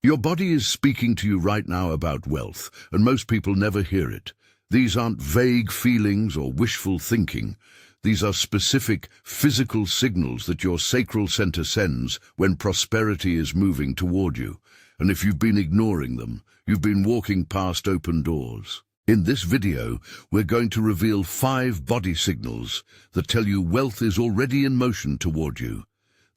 Your body is speaking to you right now about wealth, and most people never hear it. These aren't vague feelings or wishful thinking. These are specific physical signals that your sacral center sends when prosperity is moving toward you. And if you've been ignoring them, you've been walking past open doors. In this video, we're going to reveal 5 body signals that tell you wealth is already in motion toward you.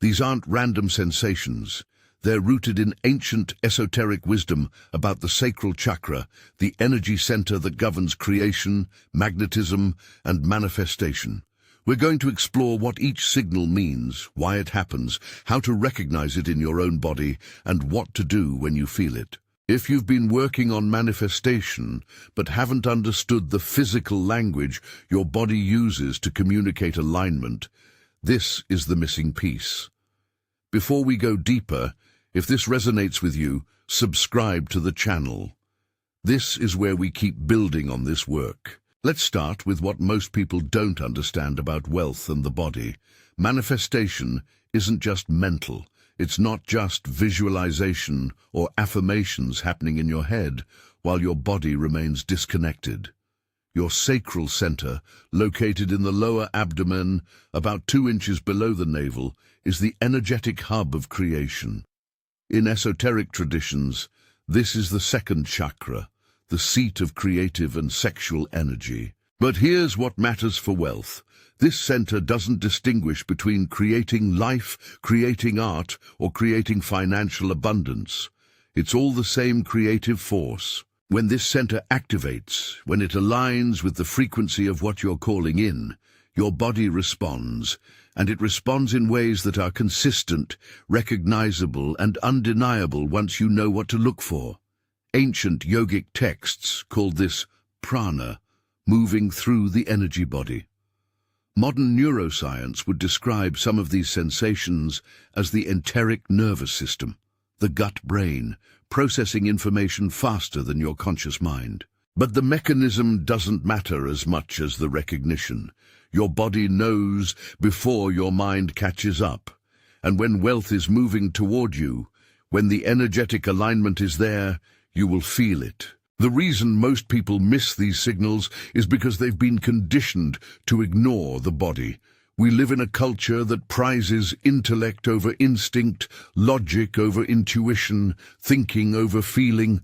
These aren't random sensations. They're rooted in ancient esoteric wisdom about the sacral chakra, the energy center that governs creation, magnetism, and manifestation. We're going to explore what each signal means, why it happens, how to recognize it in your own body, and what to do when you feel it. If you've been working on manifestation but haven't understood the physical language your body uses to communicate alignment, this is the missing piece. Before we go deeper, if this resonates with you, subscribe to the channel. This is where we keep building on this work. Let's start with what most people don't understand about wealth and the body. Manifestation isn't just mental. It's not just visualization or affirmations happening in your head while your body remains disconnected. Your sacral center, located in the lower abdomen, about 2 inches below the navel, is the energetic hub of creation. In esoteric traditions, this is the second chakra, the seat of creative and sexual energy. But here's what matters for wealth. This center doesn't distinguish between creating life, creating art, or creating financial abundance. It's all the same creative force. When this center activates, when it aligns with the frequency of what you're calling in, your body responds, and it responds in ways that are consistent, recognizable, and undeniable once you know what to look for. Ancient yogic texts called this prana, moving through the energy body. Modern neuroscience would describe some of these sensations as the enteric nervous system, the gut-brain, processing information faster than your conscious mind. But the mechanism doesn't matter as much as the recognition. Your body knows before your mind catches up. And when wealth is moving toward you, when the energetic alignment is there, you will feel it. The reason most people miss these signals is because they've been conditioned to ignore the body. We live in a culture that prizes intellect over instinct, logic over intuition, thinking over feeling.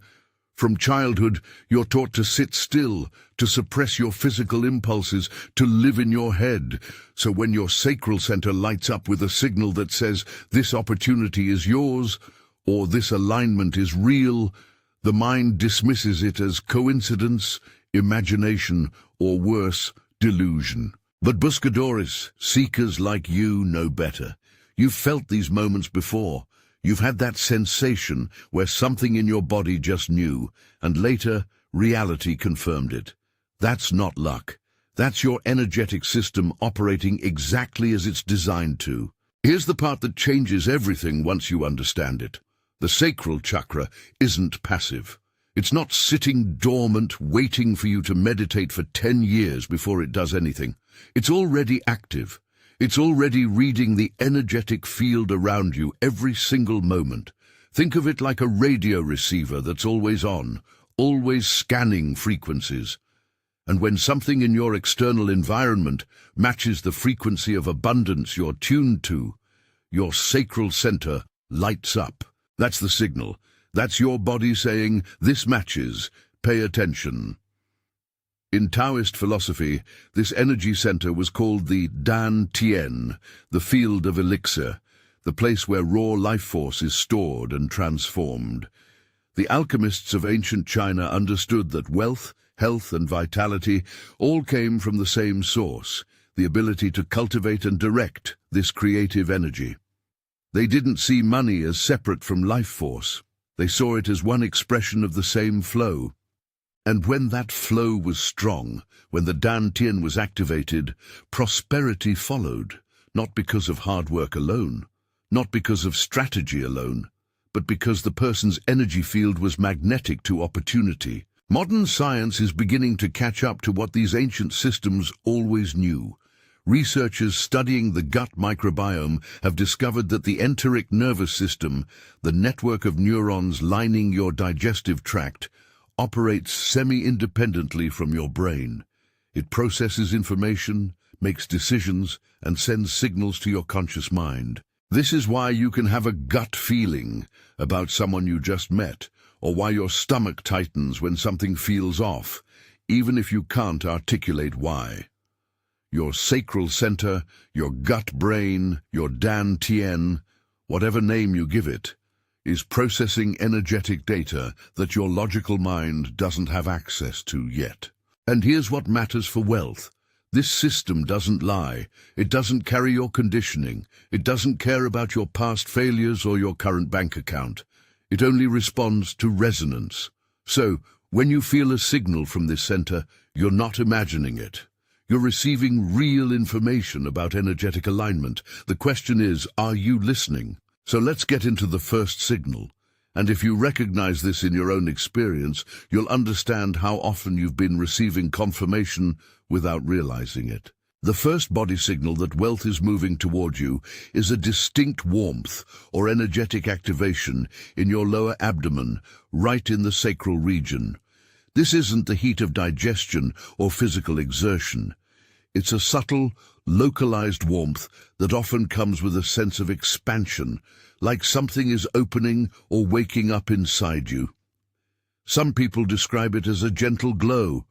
From childhood, you're taught to sit still, to suppress your physical impulses, to live in your head. So when your sacral center lights up with a signal that says, this opportunity is yours, or this alignment is real, the mind dismisses it as coincidence, imagination, or worse, delusion. But buscadores, seekers like you, know better. You've felt these moments before. You've had that sensation where something in your body just knew, and later, reality confirmed it. That's not luck. That's your energetic system operating exactly as it's designed to. Here's the part that changes everything once you understand it. The sacral chakra isn't passive. It's not sitting dormant, waiting for you to meditate for 10 years before it does anything. It's already active. It's already reading the energetic field around you every single moment. Think of it like a radio receiver that's always on, always scanning frequencies. And when something in your external environment matches the frequency of abundance you're tuned to, your sacral center lights up. That's the signal. That's your body saying, this matches, pay attention. In Taoist philosophy, this energy center was called the Dan Tien, the field of elixir, the place where raw life force is stored and transformed. The alchemists of ancient China understood that wealth, health, and vitality all came from the same source, the ability to cultivate and direct this creative energy. They didn't see money as separate from life force. They saw it as one expression of the same flow. And when that flow was strong, when the Dan Tien was activated, prosperity followed, not because of hard work alone, not because of strategy alone, but because the person's energy field was magnetic to opportunity. Modern science is beginning to catch up to what these ancient systems always knew. Researchers studying the gut microbiome have discovered that the enteric nervous system, the network of neurons lining your digestive tract, operates semi-independently from your brain. It processes information, makes decisions, and sends signals to your conscious mind. This is why you can have a gut feeling about someone you just met, or why your stomach tightens when something feels off, even if you can't articulate why. Your sacral center, your gut brain, your Dan Tien, whatever name you give it, is processing energetic data that your logical mind doesn't have access to yet. And here's what matters for wealth. This system doesn't lie. It doesn't carry your conditioning. It doesn't care about your past failures or your current bank account. It only responds to resonance. So, when you feel a signal from this center, you're not imagining it. You're receiving real information about energetic alignment. The question is, are you listening? So let's get into the first signal. And if you recognize this in your own experience, you'll understand how often you've been receiving confirmation without realizing it. The first body signal that wealth is moving toward you is a distinct warmth or energetic activation in your lower abdomen, right in the sacral region. This isn't the heat of digestion or physical exertion. It's a subtle, localized warmth that often comes with a sense of expansion, like something is opening or waking up inside you. Some people describe it as a gentle glow.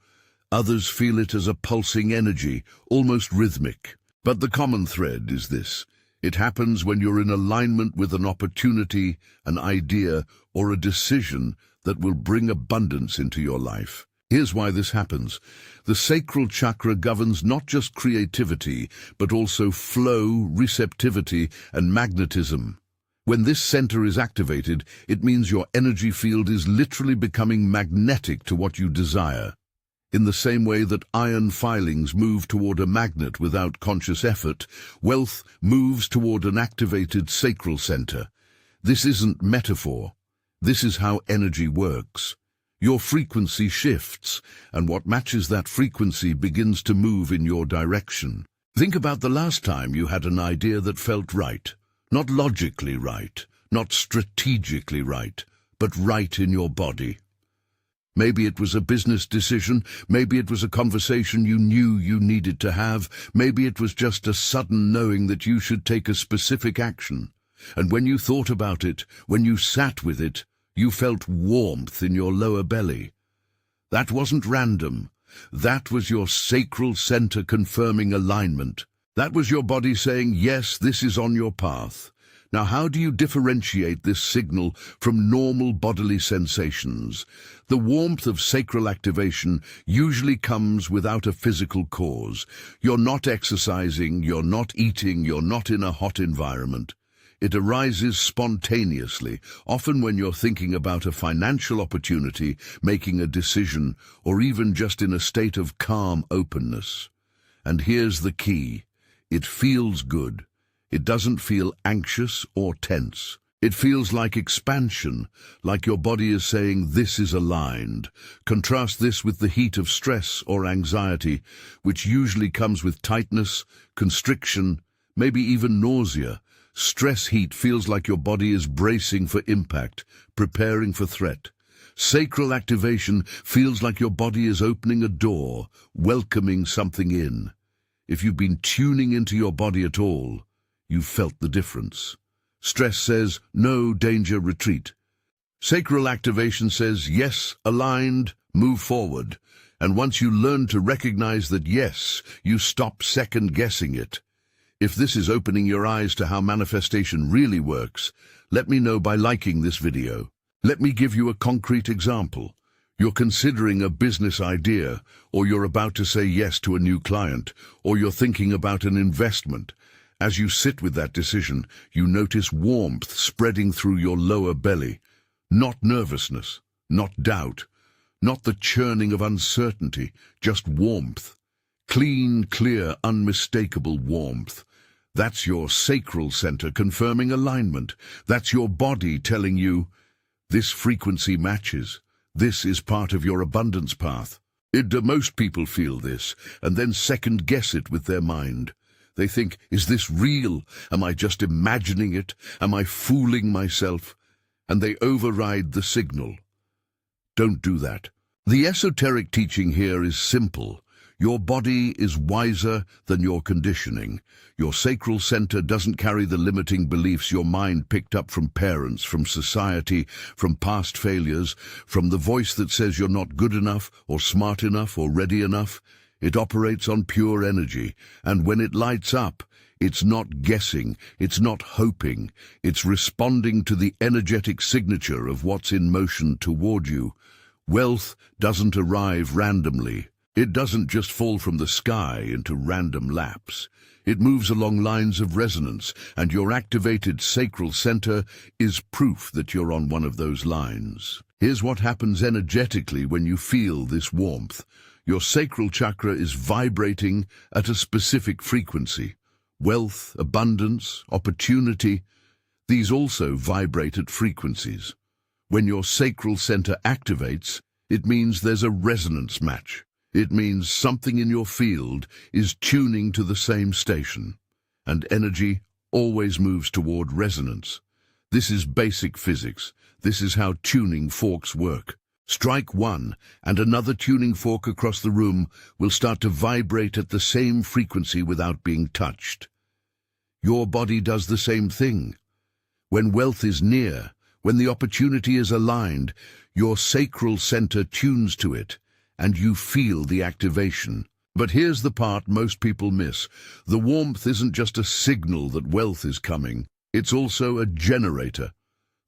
Others feel it as a pulsing energy, almost rhythmic. But the common thread is this. It happens when you're in alignment with an opportunity, an idea, or a decision that will bring abundance into your life. Here's why this happens. The sacral chakra governs not just creativity, but also flow, receptivity, and magnetism. When this center is activated, it means your energy field is literally becoming magnetic to what you desire. In the same way that iron filings move toward a magnet without conscious effort, wealth moves toward an activated sacral center. This isn't metaphor. This is how energy works. Your frequency shifts, and what matches that frequency begins to move in your direction. Think about the last time you had an idea that felt right. Not logically right, not strategically right, but right in your body. Maybe it was a business decision, maybe it was a conversation you knew you needed to have, maybe it was just a sudden knowing that you should take a specific action. And when you thought about it, when you sat with it, you felt warmth in your lower belly. That wasn't random. That was your sacral center confirming alignment. That was your body saying, yes, this is on your path. Now, how do you differentiate this signal from normal bodily sensations? The warmth of sacral activation usually comes without a physical cause. You're not exercising, you're not eating, you're not in a hot environment. It arises spontaneously, often when you're thinking about a financial opportunity, making a decision, or even just in a state of calm openness. And here's the key. It feels good. It doesn't feel anxious or tense. It feels like expansion, like your body is saying this is aligned. Contrast this with the heat of stress or anxiety, which usually comes with tightness, constriction, maybe even nausea. Stress heat feels like your body is bracing for impact, preparing for threat. Sacral activation feels like your body is opening a door, welcoming something in. If you've been tuning into your body at all, you've felt the difference. Stress says, no, danger, retreat. Sacral activation says, yes, aligned, move forward. And once you learn to recognize that yes, you stop second-guessing it. If this is opening your eyes to how manifestation really works, let me know by liking this video. Let me give you a concrete example. You're considering a business idea, or you're about to say yes to a new client, or you're thinking about an investment. As you sit with that decision, you notice warmth spreading through your lower belly. Not nervousness, not doubt, not the churning of uncertainty, just warmth. Clean, clear, unmistakable warmth. That's your sacral center confirming alignment. That's your body telling you, this frequency matches. This is part of your abundance path. Most people feel this, and then second-guess it with their mind. They think, is this real? Am I just imagining it? Am I fooling myself? And they override the signal. Don't do that. The esoteric teaching here is simple. Your body is wiser than your conditioning. Your sacral center doesn't carry the limiting beliefs your mind picked up from parents, from society, from past failures, from the voice that says you're not good enough or smart enough or ready enough. It operates on pure energy, and when it lights up, it's not guessing, it's not hoping, it's responding to the energetic signature of what's in motion toward you. Wealth doesn't arrive randomly. It doesn't just fall from the sky into random laps. It moves along lines of resonance, and your activated sacral center is proof that you're on one of those lines. Here's what happens energetically when you feel this warmth. Your sacral chakra is vibrating at a specific frequency. Wealth, abundance, opportunity, these also vibrate at frequencies. When your sacral center activates, it means there's a resonance match. It means something in your field is tuning to the same station, and energy always moves toward resonance. This is basic physics. This is how tuning forks work. Strike one, and another tuning fork across the room will start to vibrate at the same frequency without being touched. Your body does the same thing. When wealth is near, when the opportunity is aligned, your sacral center tunes to it, and you feel the activation. But here's the part most people miss. The warmth isn't just a signal that wealth is coming. It's also a generator.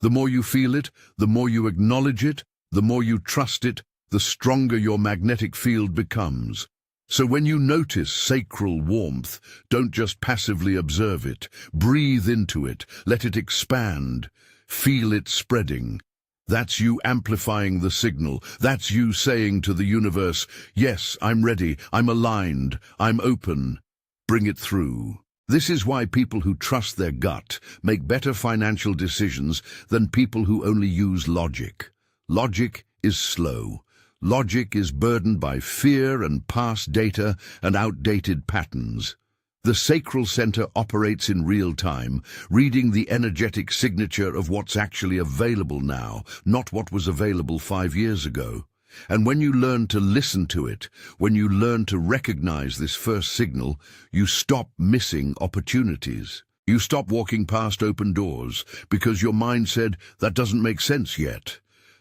The more you feel it, the more you acknowledge it, the more you trust it, the stronger your magnetic field becomes. So when you notice sacral warmth, don't just passively observe it. Breathe into it. Let it expand. Feel it spreading. That's you amplifying the signal. That's you saying to the universe, yes, I'm ready, I'm aligned, I'm open. Bring it through. This is why people who trust their gut make better financial decisions than people who only use logic. Logic is slow. Logic is burdened by fear and past data and outdated patterns. The sacral center operates in real time, reading the energetic signature of what's actually available now, not what was available 5 years ago. And when you learn to listen to it, when you learn to recognize this first signal, you stop missing opportunities. You stop walking past open doors because your mind said, that doesn't make sense yet.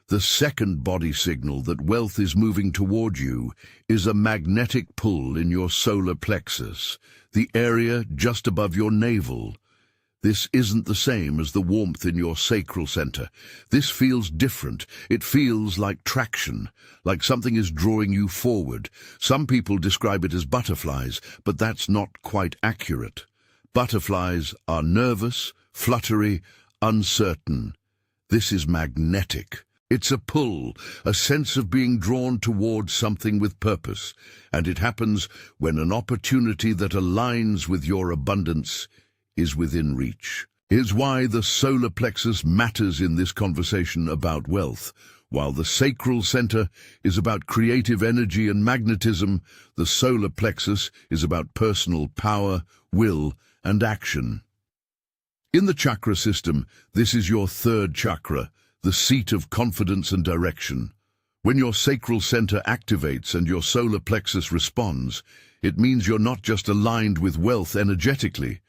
The second body signal that wealth is moving toward you is a magnetic pull in your solar plexus, the area just above your navel. This isn't the same as the warmth in your sacral center. This feels different. It feels like traction, like something is drawing you forward. Some people describe it as butterflies, but that's not quite accurate. Butterflies are nervous, fluttery, uncertain. This is magnetic. It's a pull, a sense of being drawn towards something with purpose, and it happens when an opportunity that aligns with your abundance is within reach. Here's why the solar plexus matters in this conversation about wealth. While the sacral center is about creative energy and magnetism, the solar plexus is about personal power, will, and action. In the chakra system, this is your third chakra, the seat of confidence and direction. When your sacral center activates and your solar plexus responds, it means you're not just aligned with wealth energetically.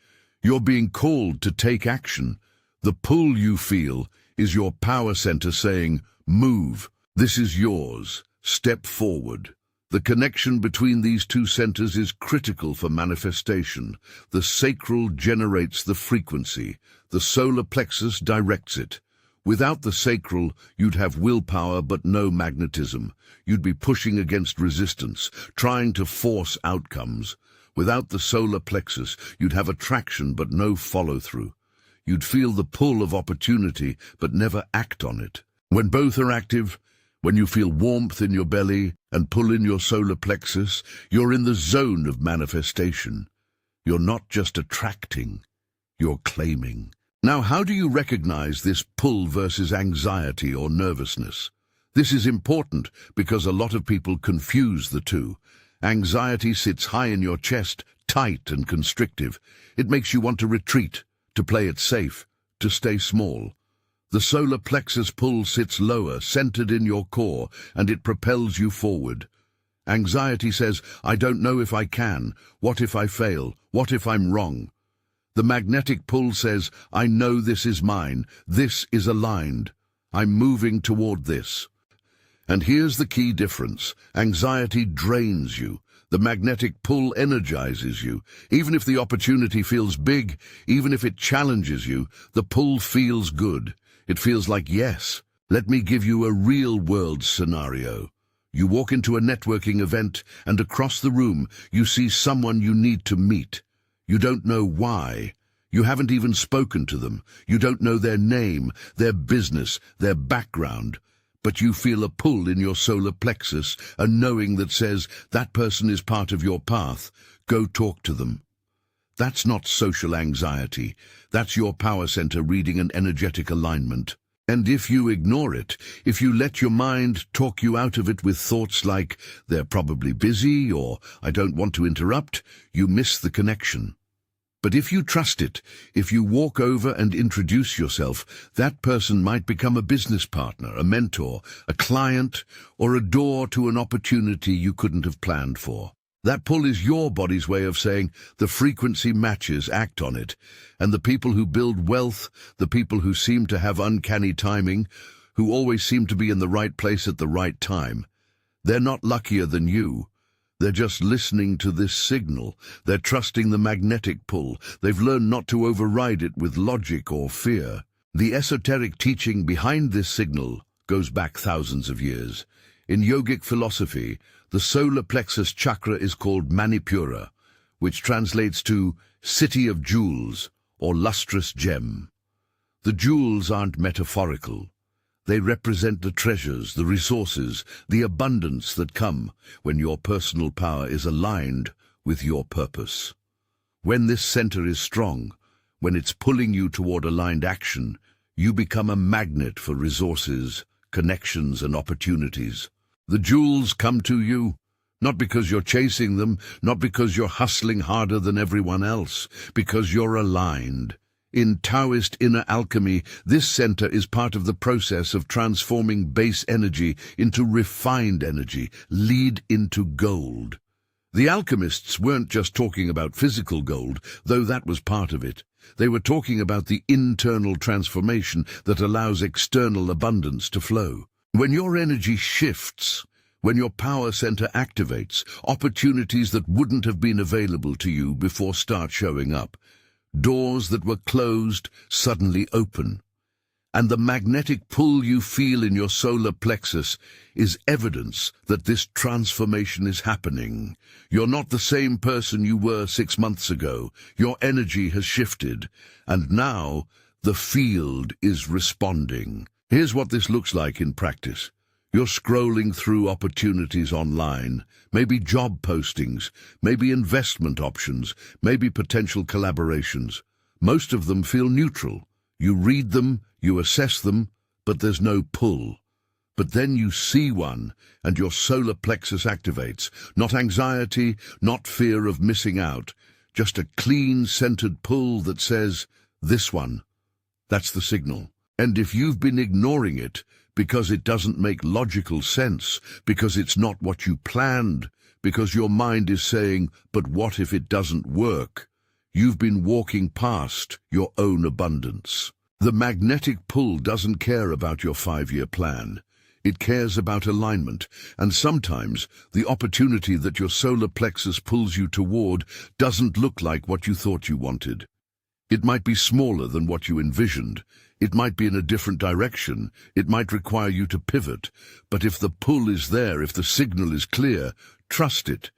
You're being called to take action. The pull you feel is your power center saying, move, this is yours, step forward. The connection between these two centers is critical for manifestation. The sacral generates the frequency. The solar plexus directs it. Without the sacral, you'd have willpower but no magnetism. You'd be pushing against resistance, trying to force outcomes. Without the solar plexus, you'd have attraction but no follow-through. You'd feel the pull of opportunity but never act on it. When both are active, when you feel warmth in your belly and pull in your solar plexus, you're in the zone of manifestation. You're not just attracting, you're claiming. Now, how do you recognize this pull versus anxiety or nervousness? This is important because a lot of people confuse the two. Anxiety sits high in your chest, tight and constrictive. It makes you want to retreat, to play it safe, to stay small. The solar plexus pull sits lower, centered in your core, and it propels you forward. Anxiety says, I don't know if I can. What if I fail? What if I'm wrong? The magnetic pull says, I know this is mine. This is aligned. I'm moving toward this. And here's the key difference. Anxiety drains you. The magnetic pull energizes you. Even if the opportunity feels big, even if it challenges you, the pull feels good. It feels like yes. Let me give you a real-world scenario. You walk into a networking event, and across the room, you see someone you need to meet. You don't know why. You haven't even spoken to them. You don't know their name, their business, their background. But you feel a pull in your solar plexus, a knowing that says, that person is part of your path. Go talk to them. That's not social anxiety. That's your power center reading an energetic alignment. And if you ignore it, if you let your mind talk you out of it with thoughts like, they're probably busy, or I don't want to interrupt, you miss the connection. But if you trust it, if you walk over and introduce yourself, that person might become a business partner, a mentor, a client, or a door to an opportunity you couldn't have planned for. That pull is your body's way of saying, the frequency matches, act on it. And the people who build wealth, the people who seem to have uncanny timing, who always seem to be in the right place at the right time, they're not luckier than you. They're just listening to this signal. They're trusting the magnetic pull. They've learned not to override it with logic or fear. The esoteric teaching behind this signal goes back thousands of years. In yogic philosophy, the solar plexus chakra is called Manipura, which translates to city of jewels or lustrous gem. The jewels aren't metaphorical. They represent the treasures, the resources, the abundance that come when your personal power is aligned with your purpose. When this center is strong, when it's pulling you toward aligned action, you become a magnet for resources, connections, and opportunities. The jewels come to you, not because you're chasing them, not because you're hustling harder than everyone else, because you're aligned. In Taoist inner alchemy, this center is part of the process of transforming base energy into refined energy, lead into gold. The alchemists weren't just talking about physical gold, though that was part of it. They were talking about the internal transformation that allows external abundance to flow. When your energy shifts, when your power center activates, opportunities that wouldn't have been available to you before start showing up. Doors that were closed suddenly open. And the magnetic pull you feel in your solar plexus is evidence that this transformation is happening. You're not the same person you were 6 months ago. Your energy has shifted, and now the field is responding. Here's what this looks like in practice. You're scrolling through opportunities online, maybe job postings, maybe investment options, maybe potential collaborations. Most of them feel neutral. You read them, you assess them, but there's no pull. But then you see one, and your solar plexus activates. Not anxiety, not fear of missing out, just a clean, centered pull that says, this one. That's the signal. And if you've been ignoring it, because it doesn't make logical sense, because it's not what you planned, because your mind is saying, but what if it doesn't work? You've been walking past your own abundance. The magnetic pull doesn't care about your 5-year plan. It cares about alignment, and sometimes the opportunity that your solar plexus pulls you toward doesn't look like what you thought you wanted. It might be smaller than what you envisioned. It might be in a different direction. It might require you to pivot. But if the pull is there, if the signal is clear, trust it.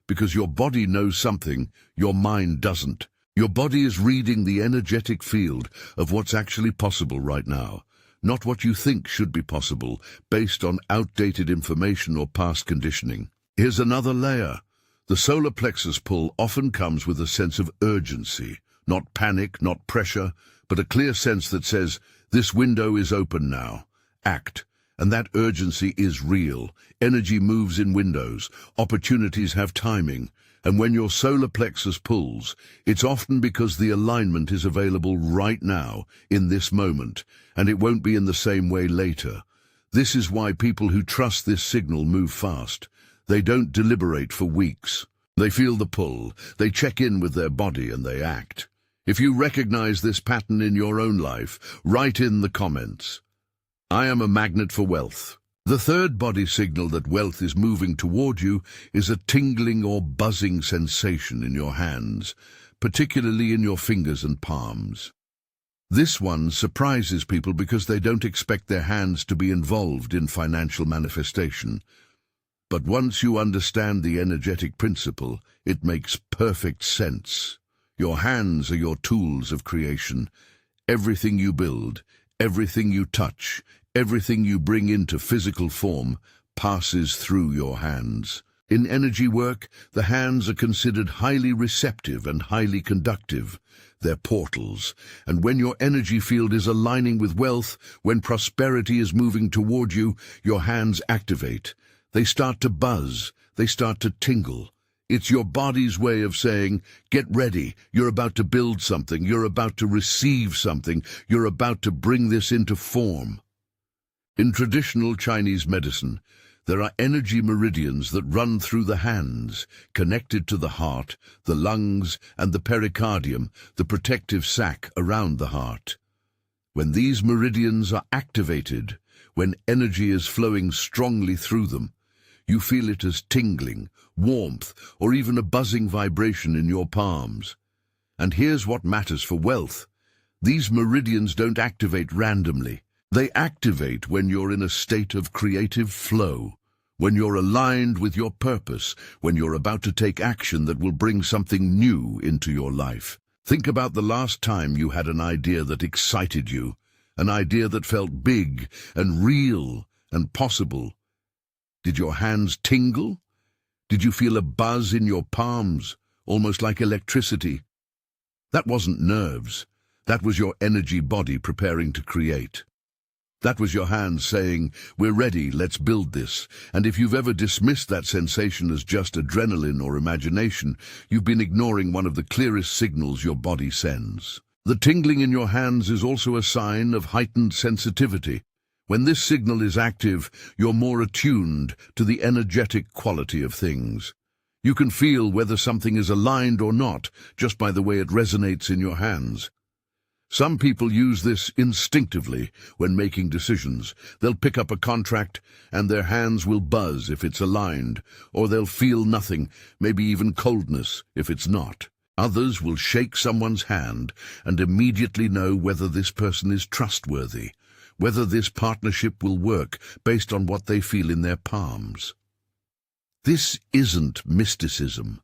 Because your body knows something your mind doesn't. Your body is reading the energetic field of what's actually possible right now, not what you think should be possible based on outdated information or past conditioning. Here's another layer. The solar plexus pull often comes with a sense of urgency. Not panic, not pressure, but a clear sense that says, this window is open now. Act. And that urgency is real. Energy moves in windows. Opportunities have timing. And when your solar plexus pulls, it's often because the alignment is available right now, in this moment, and it won't be in the same way later. This is why people who trust this signal move fast. They don't deliberate for weeks. They feel the pull, they check in with their body, and they act. If you recognize this pattern in your own life, write in the comments. I am a magnet for wealth. The third body signal that wealth is moving toward you is a tingling or buzzing sensation in your hands, particularly in your fingers and palms. This one surprises people because they don't expect their hands to be involved in financial manifestation. But once you understand the energetic principle, it makes perfect sense. Your hands are your tools of creation. Everything you build, everything you touch, everything you bring into physical form passes through your hands. In energy work, the hands are considered highly receptive and highly conductive. They're portals, and when your energy field is aligning with wealth, when prosperity is moving toward you, your hands activate. They start to buzz, they start to tingle. It's your body's way of saying, get ready, you're about to build something, you're about to receive something, you're about to bring this into form. In traditional Chinese medicine, there are energy meridians that run through the hands, connected to the heart, the lungs, and the pericardium, the protective sac around the heart. When these meridians are activated, when energy is flowing strongly through them, you feel it as tingling, warmth, or even a buzzing vibration in your palms. And here's what matters for wealth. These meridians don't activate randomly. They activate when you're in a state of creative flow, when you're aligned with your purpose, when you're about to take action that will bring something new into your life. Think about the last time you had an idea that excited you, an idea that felt big and real and possible. Did your hands tingle? Did you feel a buzz in your palms, almost like electricity? That wasn't nerves. That was your energy body preparing to create. That was your hands saying, we're ready, let's build this. And if you've ever dismissed that sensation as just adrenaline or imagination, you've been ignoring one of the clearest signals your body sends. The tingling in your hands is also a sign of heightened sensitivity. When this signal is active, you're more attuned to the energetic quality of things. You can feel whether something is aligned or not just by the way it resonates in your hands. Some people use this instinctively when making decisions. They'll pick up a contract and their hands will buzz if it's aligned, or they'll feel nothing, maybe even coldness, if it's not. Others will shake someone's hand and immediately know whether this person is trustworthy, whether this partnership will work based on what they feel in their palms. This isn't mysticism.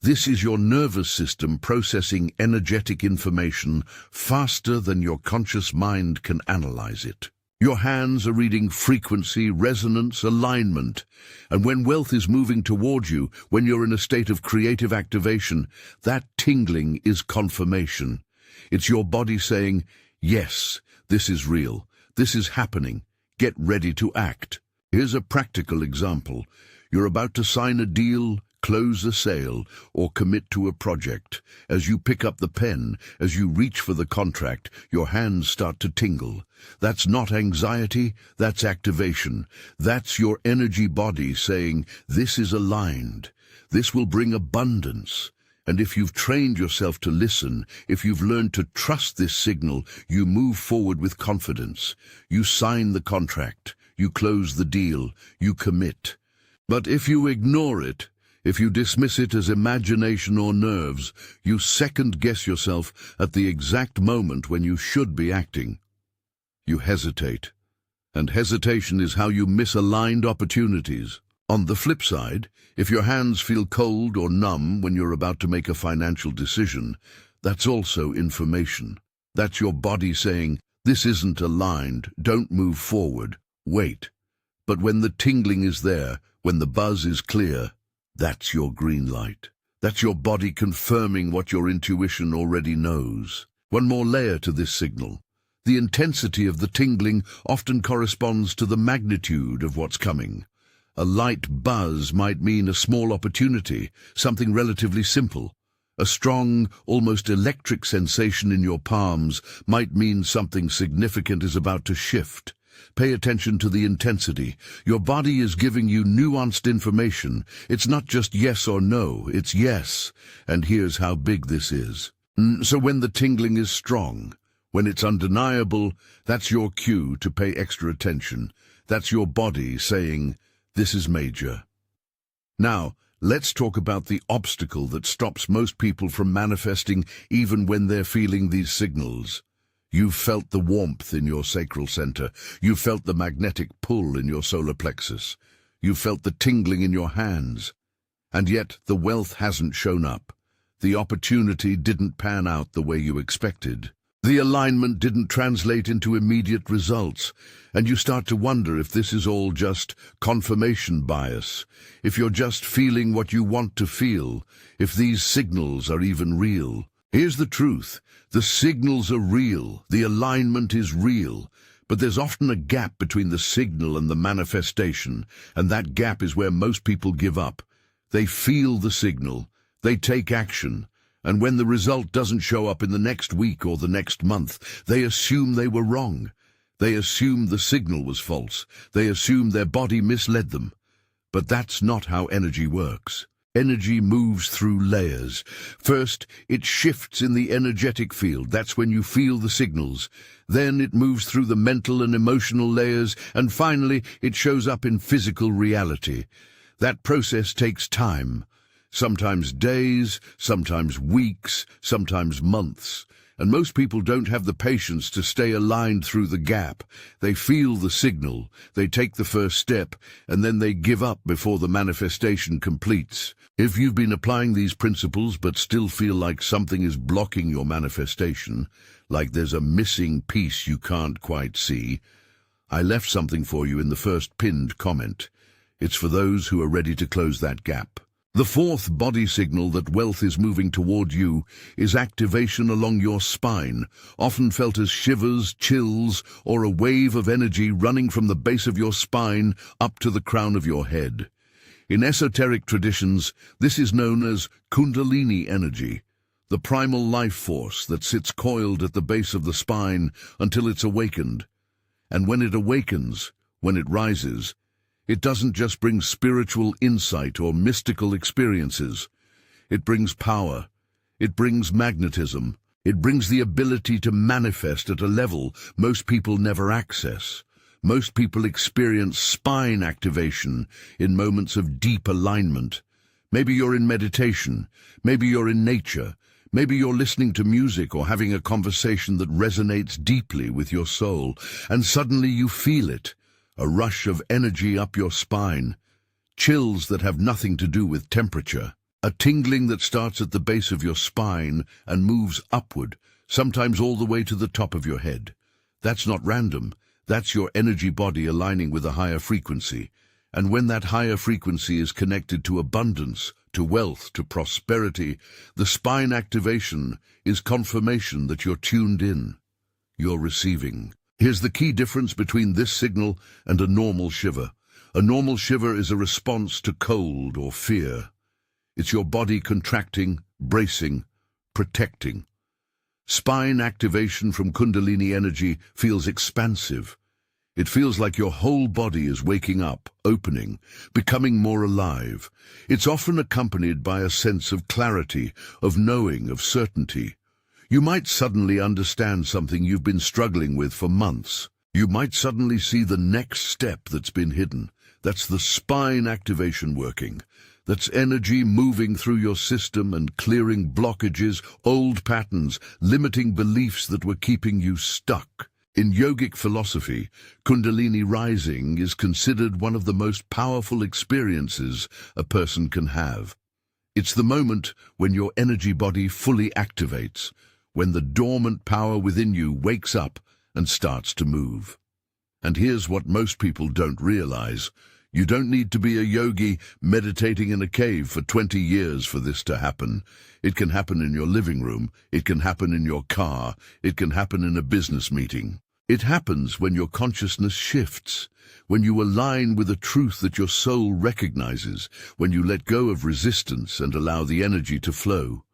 This is your nervous system processing energetic information faster than your conscious mind can analyze it. Your hands are reading frequency, resonance, alignment, and when wealth is moving toward you, when you're in a state of creative activation, that tingling is confirmation. It's your body saying, yes, this is real, this is happening, get ready to act. Here's a practical example. You're about to sign a deal, close a sale, or commit to a project. As you pick up the pen, as you reach for the contract, your hands start to tingle. That's not anxiety, that's activation. That's your energy body saying, this is aligned. This will bring abundance. And if you've trained yourself to listen, if you've learned to trust this signal, you move forward with confidence. You sign the contract, you close the deal, you commit. But if you ignore it, if you dismiss it as imagination or nerves, you second-guess yourself at the exact moment when you should be acting. You hesitate. And hesitation is how you miss aligned opportunities. On the flip side, if your hands feel cold or numb when you're about to make a financial decision, that's also information. That's your body saying, this isn't aligned, don't move forward, wait. But when the tingling is there, when the buzz is clear, that's your green light. That's your body confirming what your intuition already knows. One more layer to this signal. The intensity of the tingling often corresponds to the magnitude of what's coming. A light buzz might mean a small opportunity, something relatively simple. A strong, almost electric sensation in your palms might mean something significant is about to shift. Pay attention to the intensity. Your body is giving you nuanced information. It's not just yes or no, it's yes. And here's how big this is. So when the tingling is strong, when it's undeniable, that's your cue to pay extra attention. That's your body saying, this is major. Now, let's talk about the obstacle that stops most people from manifesting even when they're feeling these signals. You've felt the warmth in your sacral center. You've felt the magnetic pull in your solar plexus. You've felt the tingling in your hands. And yet the wealth hasn't shown up. The opportunity didn't pan out the way you expected. The alignment didn't translate into immediate results, and you start to wonder if this is all just confirmation bias, if you're just feeling what you want to feel, if these signals are even real. Here's the truth. The signals are real, the alignment is real, but there's often a gap between the signal and the manifestation, and that gap is where most people give up. They feel the signal, they take action, and when the result doesn't show up in the next week or the next month, they assume they were wrong. They assume the signal was false. They assume their body misled them. But that's not how energy works. Energy moves through layers. First, it shifts in the energetic field. That's when you feel the signals. Then it moves through the mental and emotional layers, and finally it shows up in physical reality. That process takes time. Sometimes days, sometimes weeks, sometimes months. And most people don't have the patience to stay aligned through the gap. They feel the signal, they take the first step, and then they give up before the manifestation completes. If you've been applying these principles but still feel like something is blocking your manifestation, like there's a missing piece you can't quite see, I left something for you in the first pinned comment. It's for those who are ready to close that gap. The fourth body signal that wealth is moving toward you is activation along your spine, often felt as shivers, chills, or a wave of energy running from the base of your spine up to the crown of your head. In esoteric traditions, this is known as Kundalini energy, the primal life force that sits coiled at the base of the spine until it's awakened. And when it awakens, when it rises, it doesn't just bring spiritual insight or mystical experiences. It brings power. It brings magnetism. It brings the ability to manifest at a level most people never access. Most people experience spine activation in moments of deep alignment. Maybe you're in meditation. Maybe you're in nature. Maybe you're listening to music or having a conversation that resonates deeply with your soul, and suddenly you feel it. A rush of energy up your spine, chills that have nothing to do with temperature, a tingling that starts at the base of your spine and moves upward, sometimes all the way to the top of your head. That's not random. That's your energy body aligning with a higher frequency. And when that higher frequency is connected to abundance, to wealth, to prosperity, the spine activation is confirmation that you're tuned in. You're receiving. Here's the key difference between this signal and a normal shiver. A normal shiver is a response to cold or fear. It's your body contracting, bracing, protecting. Spine activation from Kundalini energy feels expansive. It feels like your whole body is waking up, opening, becoming more alive. It's often accompanied by a sense of clarity, of knowing, of certainty. You might suddenly understand something you've been struggling with for months. You might suddenly see the next step that's been hidden. That's the spine activation working. That's energy moving through your system and clearing blockages, old patterns, limiting beliefs that were keeping you stuck. In yogic philosophy, Kundalini rising is considered one of the most powerful experiences a person can have. It's the moment when your energy body fully activates, when the dormant power within you wakes up and starts to move. And here's what most people don't realize. You don't need to be a yogi meditating in a cave for 20 years for this to happen. It can happen in your living room. It can happen in your car. It can happen in a business meeting. It happens when your consciousness shifts, when you align with a truth that your soul recognizes, when you let go of resistance and allow the energy to flow.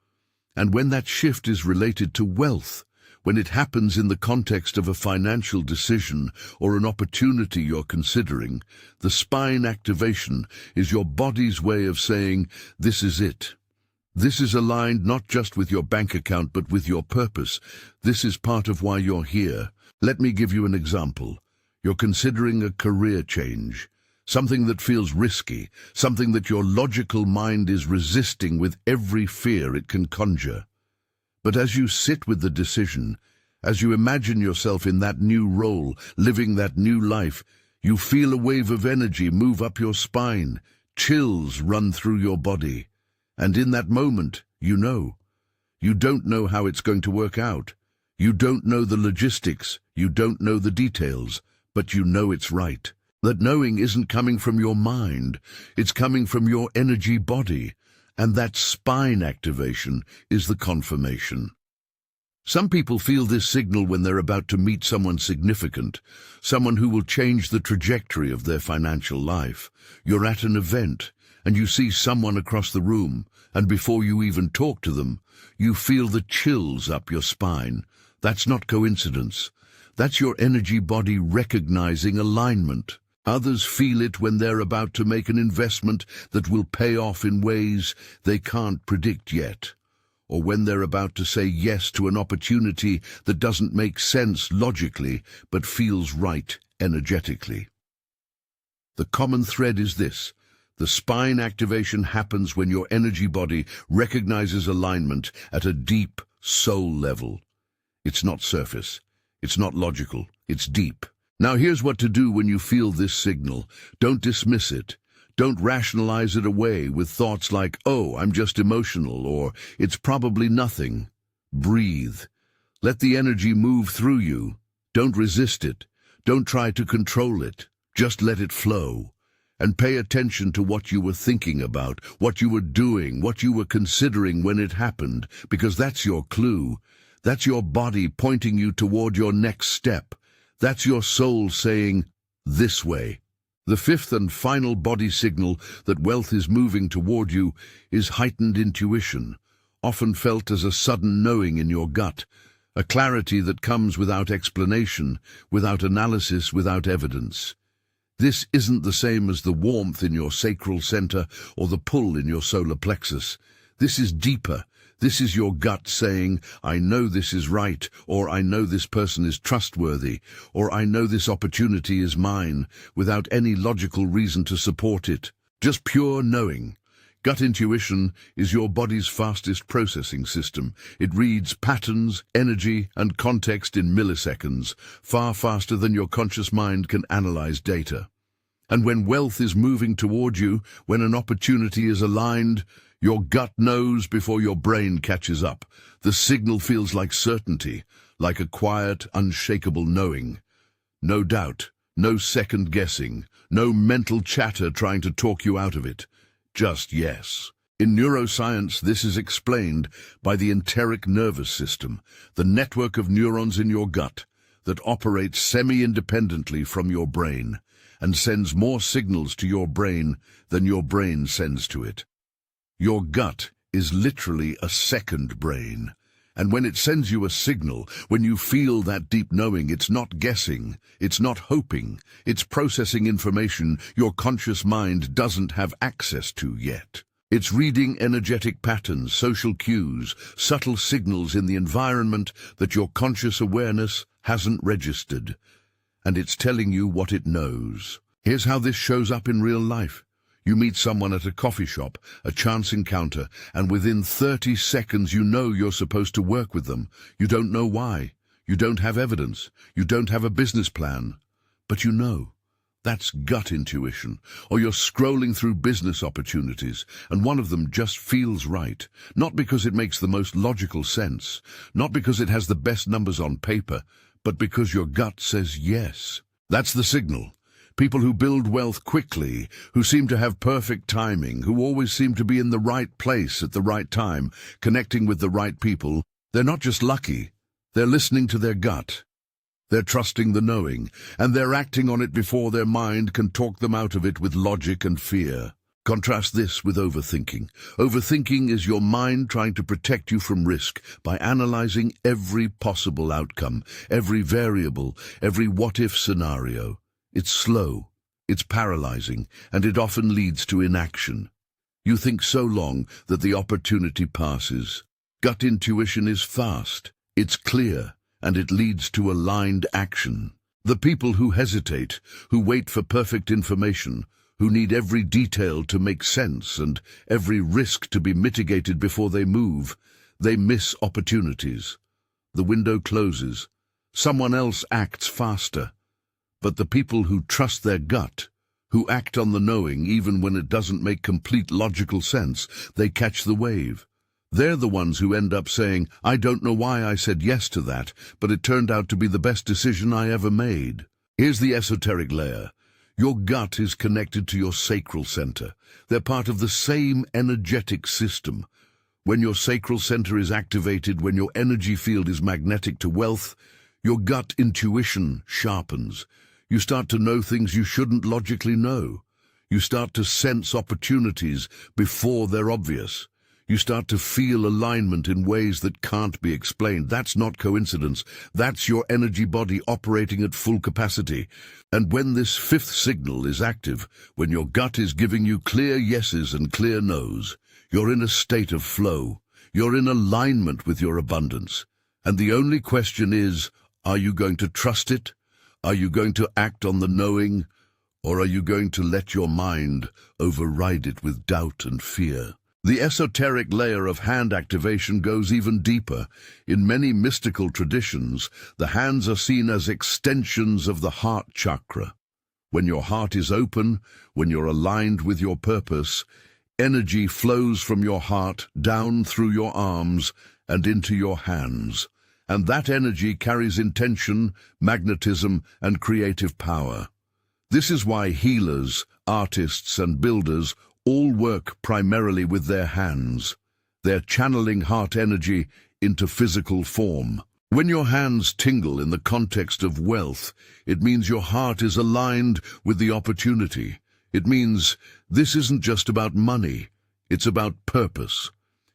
And when that shift is related to wealth, when it happens in the context of a financial decision or an opportunity you're considering, the spine activation is your body's way of saying, this is it. This is aligned not just with your bank account but with your purpose. This is part of why you're here. Let me give you an example. You're considering a career change, something that feels risky, something that your logical mind is resisting with every fear it can conjure. But as you sit with the decision, as you imagine yourself in that new role, living that new life, you feel a wave of energy move up your spine, chills run through your body. And in that moment, you know. You don't know how it's going to work out. You don't know the logistics, you don't know the details, but you know it's right. That knowing isn't coming from your mind, it's coming from your energy body. And that spine activation is the confirmation. Some people feel this signal when they're about to meet someone significant, someone who will change the trajectory of their financial life. You're at an event, and you see someone across the room, and before you even talk to them, you feel the chills up your spine. That's not coincidence. That's your energy body recognizing alignment. Others feel it when they're about to make an investment that will pay off in ways they can't predict yet, or when they're about to say yes to an opportunity that doesn't make sense logically but feels right energetically. The common thread is this: the spine activation happens when your energy body recognizes alignment at a deep soul level. It's not surface, it's not logical, it's deep. Now here's what to do when you feel this signal. Don't dismiss it. Don't rationalize it away with thoughts like, oh, I'm just emotional, or it's probably nothing. Breathe. Let the energy move through you. Don't resist it. Don't try to control it. Just let it flow. And pay attention to what you were thinking about, what you were doing, what you were considering when it happened, because that's your clue. That's your body pointing you toward your next step. That's your soul saying, this way. The fifth and final body signal that wealth is moving toward you is heightened intuition, often felt as a sudden knowing in your gut, a clarity that comes without explanation, without analysis, without evidence. This isn't the same as the warmth in your sacral center or the pull in your solar plexus. This is deeper. This is your gut saying, I know this is right, or I know this person is trustworthy, or I know this opportunity is mine, without any logical reason to support it. Just pure knowing. Gut intuition is your body's fastest processing system. It reads patterns, energy, and context in milliseconds, far faster than your conscious mind can analyze data. And when wealth is moving toward you, when an opportunity is aligned, your gut knows before your brain catches up. The signal feels like certainty, like a quiet, unshakable knowing. No doubt, no second guessing, no mental chatter trying to talk you out of it. Just yes. In neuroscience, this is explained by the enteric nervous system, the network of neurons in your gut that operates semi-independently from your brain and sends more signals to your brain than your brain sends to it. Your gut is literally a second brain, and when it sends you a signal, when you feel that deep knowing, it's not guessing, it's not hoping, it's processing information your conscious mind doesn't have access to yet. It's reading energetic patterns, social cues, subtle signals in the environment that your conscious awareness hasn't registered, and it's telling you what it knows. Here's how this shows up in real life. You meet someone at a coffee shop, a chance encounter, and within 30 seconds you know you're supposed to work with them. You don't know why. You don't have evidence. You don't have a business plan. But you know. That's gut intuition. Or you're scrolling through business opportunities, and one of them just feels right. Not because it makes the most logical sense, not because it has the best numbers on paper, but because your gut says yes. That's the signal. People who build wealth quickly, who seem to have perfect timing, who always seem to be in the right place at the right time, connecting with the right people, they're not just lucky, they're listening to their gut. They're trusting the knowing, and they're acting on it before their mind can talk them out of it with logic and fear. Contrast this with overthinking. Overthinking is your mind trying to protect you from risk by analyzing every possible outcome, every variable, every what-if scenario. It's slow, it's paralyzing, and it often leads to inaction. You think so long that the opportunity passes. Gut intuition is fast, it's clear, and it leads to aligned action. The people who hesitate, who wait for perfect information, who need every detail to make sense and every risk to be mitigated before they move, they miss opportunities. The window closes. Someone else acts faster. But the people who trust their gut, who act on the knowing even when it doesn't make complete logical sense, they catch the wave. They're the ones who end up saying, "I don't know why I said yes to that, but it turned out to be the best decision I ever made." Here's the esoteric layer. Your gut is connected to your sacral center. They're part of the same energetic system. When your sacral center is activated, when your energy field is magnetic to wealth, your gut intuition sharpens. You start to know things you shouldn't logically know. You start to sense opportunities before they're obvious. You start to feel alignment in ways that can't be explained. That's not coincidence. That's your energy body operating at full capacity. And when this fifth signal is active, when your gut is giving you clear yeses and clear nos, you're in a state of flow. You're in alignment with your abundance. And the only question is, are you going to trust it? Are you going to act on the knowing? Or are you going to let your mind override it with doubt and fear? The esoteric layer of hand activation goes even deeper. In many mystical traditions, the hands are seen as extensions of the heart chakra. When your heart is open, when you're aligned with your purpose, energy flows from your heart down through your arms and into your hands. And that energy carries intention, magnetism, and creative power. This is why healers, artists, and builders all work primarily with their hands. They're channeling heart energy into physical form. When your hands tingle in the context of wealth, it means your heart is aligned with the opportunity. It means this isn't just about money, it's about purpose.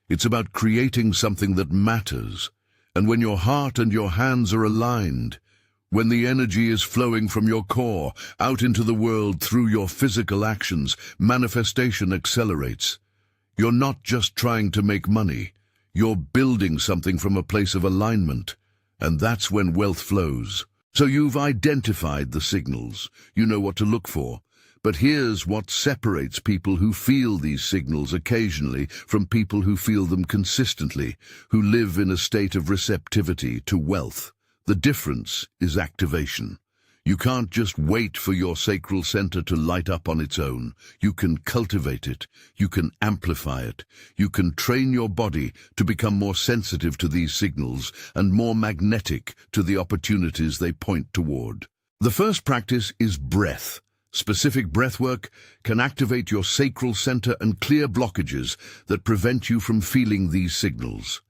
It's about creating something that matters. And when your heart and your hands are aligned, when the energy is flowing from your core out into the world through your physical actions, manifestation accelerates. You're not just trying to make money. You're building something from a place of alignment. And that's when wealth flows. So you've identified the signals. You know what to look for. But here's what separates people who feel these signals occasionally from people who feel them consistently, who live in a state of receptivity to wealth. The difference is activation. You can't just wait for your sacral center to light up on its own. You can cultivate it. You can amplify it. You can train your body to become more sensitive to these signals and more magnetic to the opportunities they point toward. The first practice is breath. Specific breath work can activate your sacral center and clear blockages that prevent you from feeling these signals.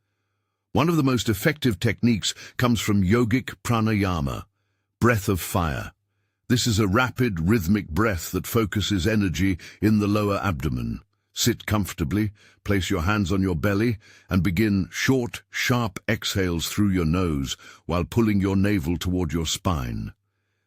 One of the most effective techniques comes from yogic pranayama, breath of fire. This is a rapid, rhythmic breath that focuses energy in the lower abdomen. Sit comfortably, place your hands on your belly, and begin short, sharp exhales through your nose while pulling your navel toward your spine.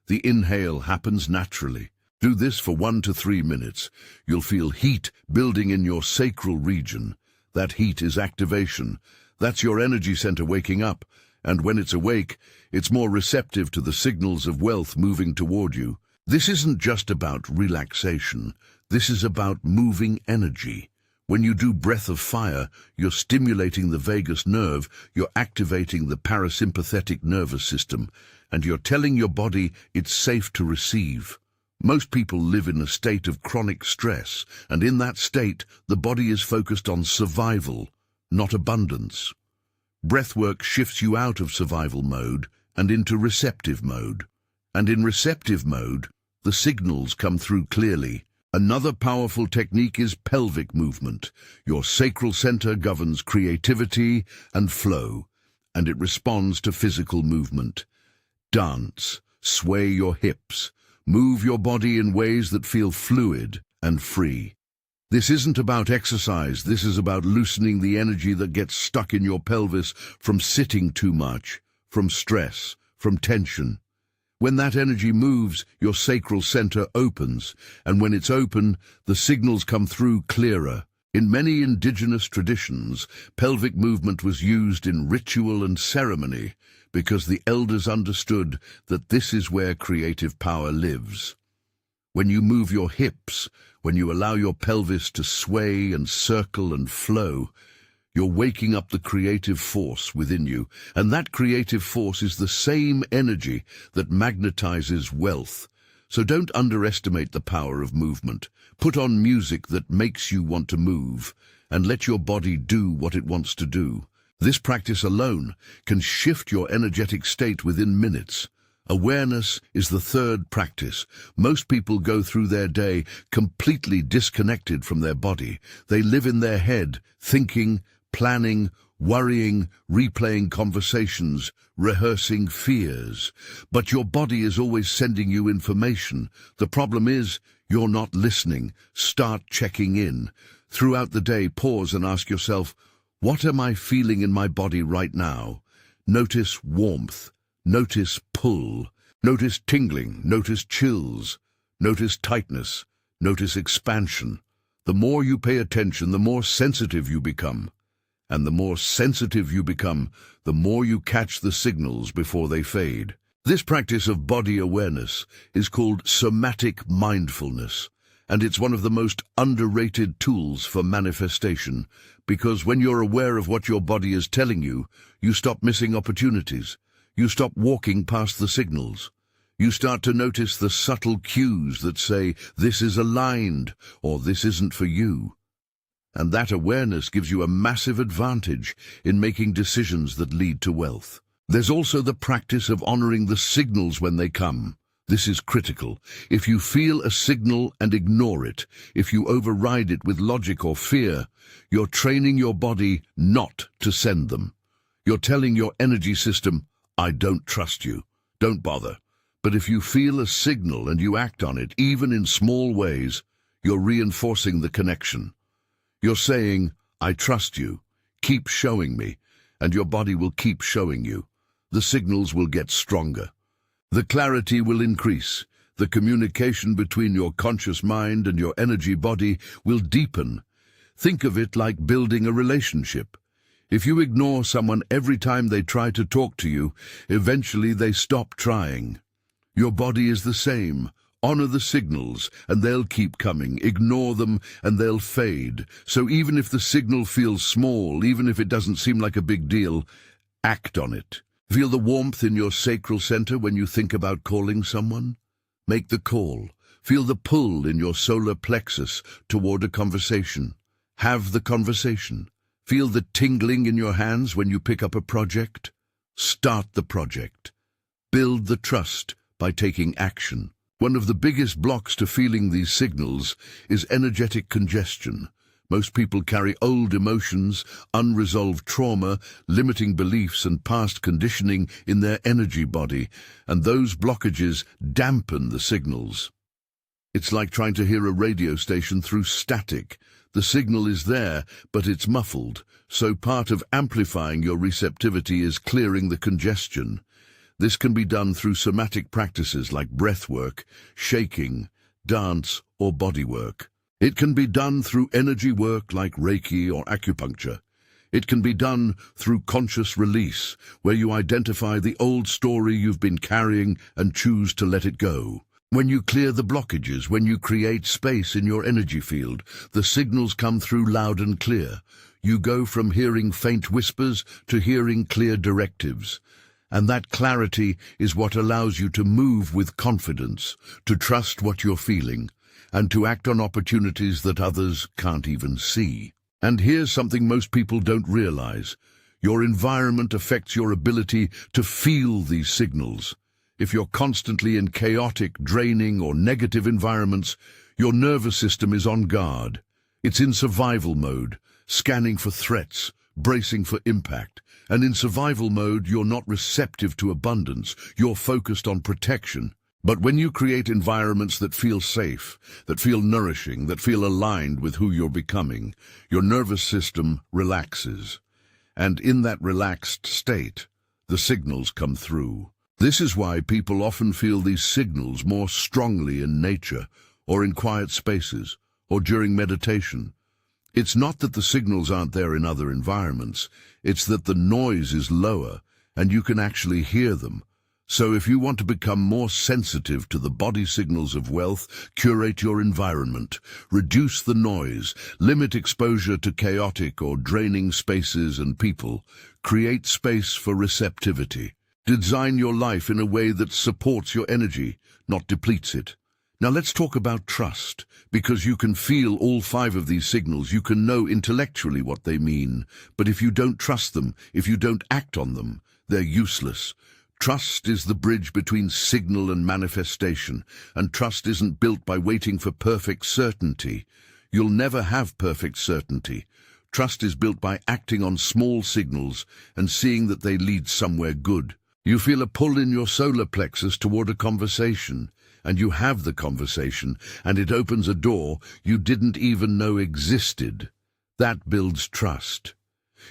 The inhale happens naturally. Do this for 1 to 3 minutes. You'll feel heat building in your sacral region. That heat is activation. That's your energy center waking up, and when it's awake, it's more receptive to the signals of wealth moving toward you. This isn't just about relaxation. This is about moving energy. When you do breath of fire, you're stimulating the vagus nerve, you're activating the parasympathetic nervous system, and you're telling your body it's safe to receive. Most people live in a state of chronic stress, and in that state, the body is focused on survival, not abundance. Breathwork shifts you out of survival mode and into receptive mode. And in receptive mode, the signals come through clearly. Another powerful technique is pelvic movement. Your sacral center governs creativity and flow, and it responds to physical movement. Dance, sway your hips, move your body in ways that feel fluid and free. This isn't about exercise, this is about loosening the energy that gets stuck in your pelvis from sitting too much, from stress, from tension. When that energy moves, your sacral center opens, and when it's open, the signals come through clearer. In many indigenous traditions, pelvic movement was used in ritual and ceremony because the elders understood that this is where creative power lives. When you move your hips, when you allow your pelvis to sway and circle and flow, you're waking up the creative force within you, and that creative force is the same energy that magnetizes wealth. So don't underestimate the power of movement. Put on music that makes you want to move, and let your body do what it wants to do. This practice alone can shift your energetic state within minutes. Awareness is the third practice. Most people go through their day completely disconnected from their body. They live in their head, thinking, planning, worrying, replaying conversations, rehearsing fears. But your body is always sending you information. The problem is, you're not listening. Start checking in. Throughout the day, pause and ask yourself, what am I feeling in my body right now? Notice warmth. Notice pull. Notice tingling. Notice chills. Notice tightness. Notice expansion. The more you pay attention, the more sensitive you become. And the more sensitive you become, the more you catch the signals before they fade. This practice of body awareness is called somatic mindfulness, and it's one of the most underrated tools for manifestation, because when you're aware of what your body is telling you, you stop missing opportunities. You stop walking past the signals. You start to notice the subtle cues that say, this is aligned, or this isn't for you. And that awareness gives you a massive advantage in making decisions that lead to wealth. There's also the practice of honoring the signals when they come. This is critical. If you feel a signal and ignore it, if you override it with logic or fear, you're training your body not to send them. You're telling your energy system, I don't trust you. Don't bother. But if you feel a signal and you act on it, even in small ways, you're reinforcing the connection. You're saying, I trust you. Keep showing me, and your body will keep showing you. The signals will get stronger. The clarity will increase. The communication between your conscious mind and your energy body will deepen. Think of it like building a relationship. If you ignore someone every time they try to talk to you, eventually they stop trying. Your body is the same. Honor the signals, and they'll keep coming. Ignore them, and they'll fade. So even if the signal feels small, even if it doesn't seem like a big deal, act on it. Feel the warmth in your sacral center when you think about calling someone? Make the call. Feel the pull in your solar plexus toward a conversation. Have the conversation. Feel the tingling in your hands when you pick up a project. Start the project. Build the trust by taking action. One of the biggest blocks to feeling these signals is energetic congestion. Most people carry old emotions, unresolved trauma, limiting beliefs and past conditioning in their energy body, and those blockages dampen the signals. It's like trying to hear a radio station through static. The signal is there, but it's muffled, so part of amplifying your receptivity is clearing the congestion. This can be done through somatic practices like breath work, shaking, dance, or body work. It can be done through energy work like Reiki or acupuncture. It can be done through conscious release, where you identify the old story you've been carrying and choose to let it go. When you clear the blockages, when you create space in your energy field, the signals come through loud and clear. You go from hearing faint whispers to hearing clear directives. And that clarity is what allows you to move with confidence, to trust what you're feeling, and to act on opportunities that others can't even see. And here's something most people don't realize. Your environment affects your ability to feel these signals. If you're constantly in chaotic, draining, or negative environments, your nervous system is on guard. It's in survival mode, scanning for threats, bracing for impact. And in survival mode, you're not receptive to abundance, you're focused on protection. But when you create environments that feel safe, that feel nourishing, that feel aligned with who you're becoming, your nervous system relaxes. And in that relaxed state, the signals come through. This is why people often feel these signals more strongly in nature, or in quiet spaces, or during meditation. It's not that the signals aren't there in other environments, it's that the noise is lower, and you can actually hear them. So if you want to become more sensitive to the body signals of wealth, curate your environment, reduce the noise, limit exposure to chaotic or draining spaces and people, create space for receptivity. Design your life in a way that supports your energy, not depletes it. Now let's talk about trust, because you can feel all 5 of these signals, you can know intellectually what they mean, but if you don't trust them, if you don't act on them, they're useless. Trust is the bridge between signal and manifestation, and trust isn't built by waiting for perfect certainty. You'll never have perfect certainty. Trust is built by acting on small signals and seeing that they lead somewhere good. You feel a pull in your solar plexus toward a conversation, and you have the conversation, and it opens a door you didn't even know existed. That builds trust.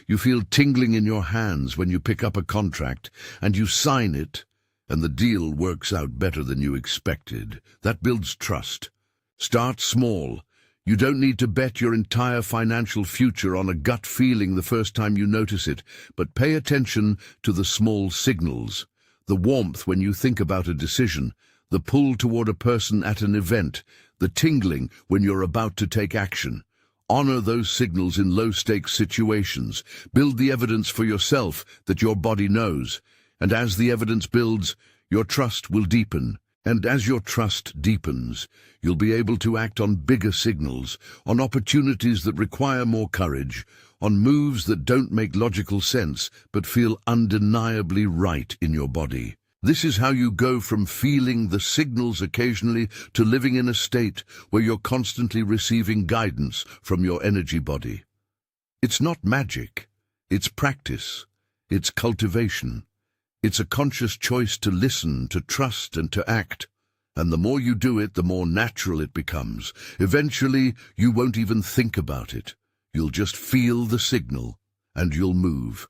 You feel tingling in your hands when you pick up a contract, and you sign it, and the deal works out better than you expected. That builds trust. Start small. You don't need to bet your entire financial future on a gut feeling the first time you notice it, but pay attention to the small signals. The warmth when you think about a decision, the pull toward a person at an event, the tingling when you're about to take action. Honor those signals in low-stakes situations. Build the evidence for yourself that your body knows. And as the evidence builds, your trust will deepen. And as your trust deepens, you'll be able to act on bigger signals, on opportunities that require more courage, on moves that don't make logical sense but feel undeniably right in your body. This is how you go from feeling the signals occasionally to living in a state where you're constantly receiving guidance from your energy body. It's not magic. It's practice. It's cultivation. It's a conscious choice to listen, to trust, and to act. And the more you do it, the more natural it becomes. Eventually, you won't even think about it. You'll just feel the signal, and you'll move.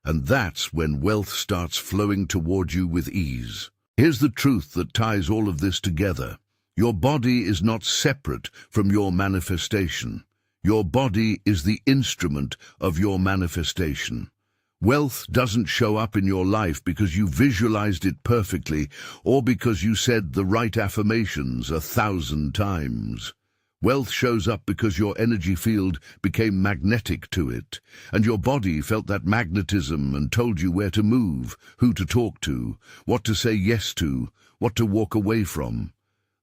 And that's when wealth starts flowing toward you with ease. Here's the truth that ties all of this together. Your body is not separate from your manifestation. Your body is the instrument of your manifestation. Wealth doesn't show up in your life because you visualized it perfectly or because you said the right affirmations 1,000 times. Wealth shows up because your energy field became magnetic to it, and your body felt that magnetism and told you where to move, who to talk to, what to say yes to, what to walk away from.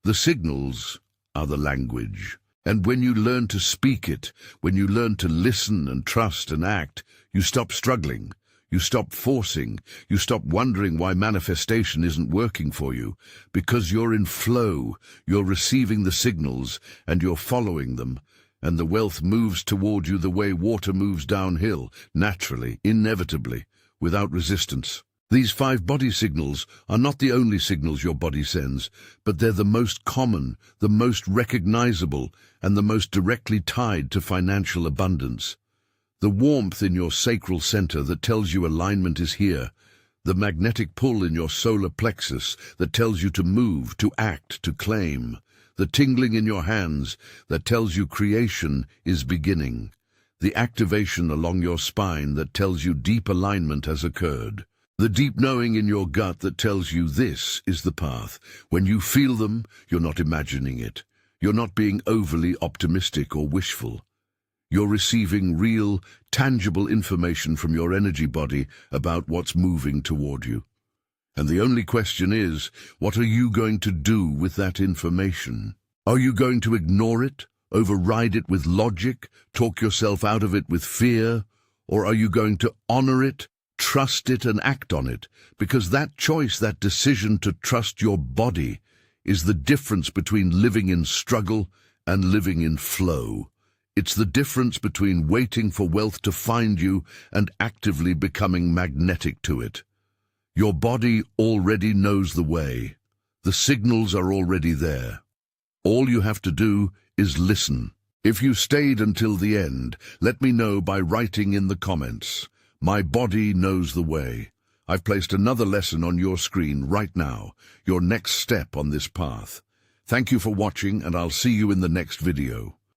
The signals are the language. And when you learn to speak it, when you learn to listen and trust and act, you stop struggling. You stop forcing. You stop wondering why manifestation isn't working for you. Because you're in flow, you're receiving the signals, and you're following them. And the wealth moves toward you the way water moves downhill, naturally, inevitably, without resistance. These 5 body signals are not the only signals your body sends, but they're the most common, the most recognizable, and the most directly tied to financial abundance. The warmth in your sacral center that tells you alignment is here. The magnetic pull in your solar plexus that tells you to move, to act, to claim. The tingling in your hands that tells you creation is beginning. The activation along your spine that tells you deep alignment has occurred. The deep knowing in your gut that tells you this is the path. When you feel them, you're not imagining it. You're not being overly optimistic or wishful. You're receiving real, tangible information from your energy body about what's moving toward you. And the only question is, what are you going to do with that information? Are you going to ignore it, override it with logic, talk yourself out of it with fear? Or are you going to honor it, trust it, and act on it? Because that choice, that decision to trust your body, is the difference between living in struggle and living in flow. It's the difference between waiting for wealth to find you and actively becoming magnetic to it. Your body already knows the way. The signals are already there. All you have to do is listen. If you stayed until the end, let me know by writing in the comments. My body knows the way. I've placed another lesson on your screen right now, your next step on this path. Thank you for watching, and I'll see you in the next video.